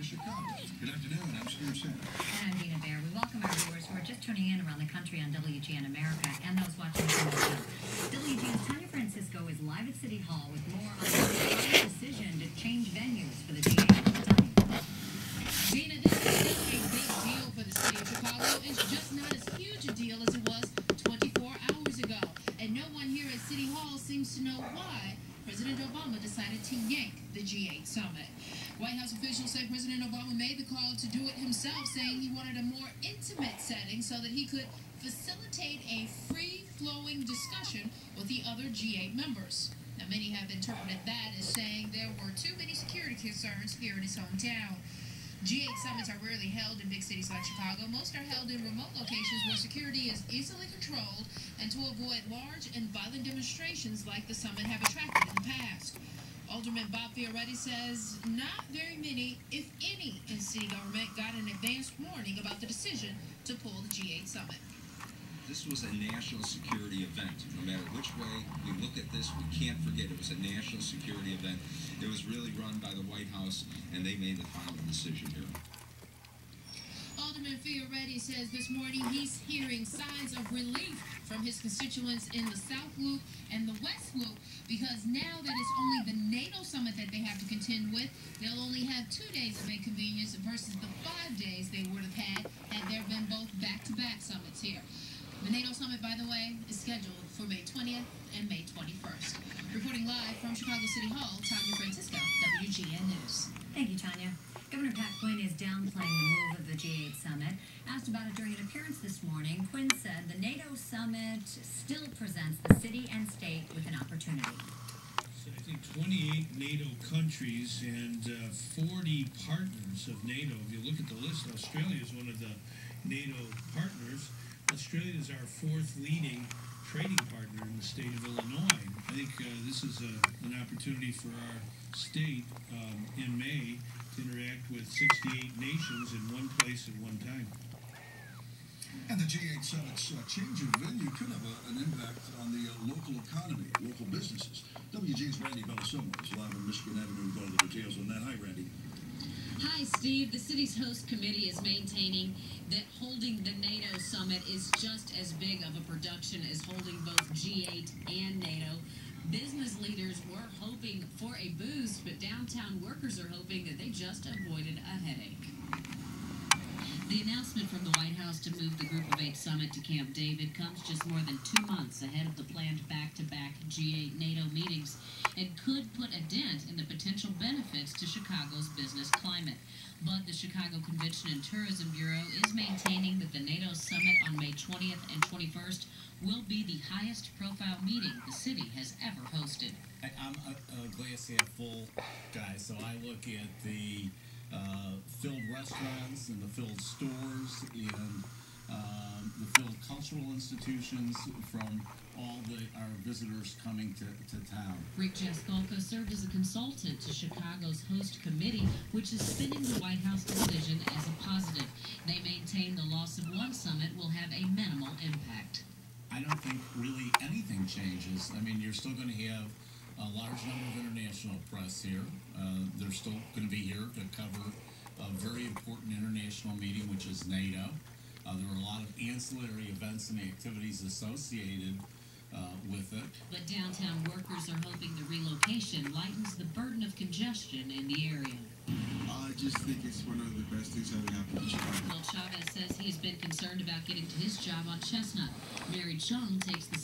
Chicago. Good afternoon, I'm Steve Sanders. And I'm Dina Bear. We welcome our viewers who are just tuning in around the country on WGN America and those watching from the show. WGN's Tanya Francisco is live at City Hall with more on the decision to change venues for the GA. Dina, this is still a big deal for the city of Chicago. It's just not as huge a deal as it was 24 hours ago. And no one here at City Hall seems to know why President Obama decided to yank the G8 summit. White House officials say President Obama made the call to do it himself, saying he wanted a more intimate setting so that he could facilitate a free-flowing discussion with the other G8 members. Now, many have interpreted that as saying there were too many security concerns here in his hometown. G8 summits are rarely held in big cities like Chicago. Most are held in remote locations where security is easily controlled and to avoid large and violent demonstrations like the summit have attracted in the past. Alderman Bob Fioretti says not very many, if any, in city government got an advance warning about the decision to pull the G8 summit. This was a national security event. No matter which way we look at this, we can't forget it was a national security event. It was really run by the White House, and they made the final decision here. Alderman Fioretti says this morning he's hearing signs of relief from his constituents in the South Loop and the West Loop, because now that it's only the NATO summit that they have to contend with, they'll only have 2 days of inconvenience versus the 5 days they would have had there been both back-to-back summits here. The NATO summit, by the way, is scheduled for May 20th and May 21st. Reporting live from Chicago City Hall, Tanya Francisco, WGN News. Thank you, Tanya. Governor Pat Quinn is downplaying the move of the G8 summit. Asked about it during an appearance this morning, Quinn said the NATO summit still presents the city and state with an opportunity. So I think 28 NATO countries and 40 partners of NATO. If you look at the list, Australia is one of the NATO partners. Australia is our fourth leading trading partner in the state of Illinois. I think this is an opportunity for our state in May to interact with 68 nations in one place at one time. And the G8 Summit's change of venue could have an impact on the local economy, local businesses. WGN's Randy Bellosomo is live on Michigan Avenue with all the details on that. Hi, Randy. Hi, Steve. The city's host committee is maintaining that holding the NATO summit is just as big of a production as holding both G8 and NATO. Business leaders were hoping for a boost, but downtown workers are hoping that they just avoided a headache. The announcement from the White House to move the Group of 8 summit to Camp David comes just more than 2 months ahead of the planned back-to-back G8 NATO meetings and could put a dent in the potential benefits to Chicago's business climate. But the Chicago Convention and Tourism Bureau is maintaining that the NATO summit on May 20th and 21st will be the highest profile meeting the city has ever hosted. I'm a glass half full guy, so I look at the filled restaurants and the filled stores and the filled cultural institutions from all our visitors coming to town. Rick Jaskolka served as a consultant to Chicago's host committee, which is spinning the White House decision as a positive. They maintain the loss of one summit will have a minimal impact. I don't think really anything changes. I mean, you're still going to have a large number of international press here. They're still going to be here to cover a very important international meeting, which is NATO. There are a lot of ancillary events and activities associated with it. But downtown workers are hoping the relocation lightens the burden of congestion in the area. I just think it's one of the best things that happened in Chicago. Bill Chavez says he has been concerned about getting to his job on Chestnut. Mary Chung takes the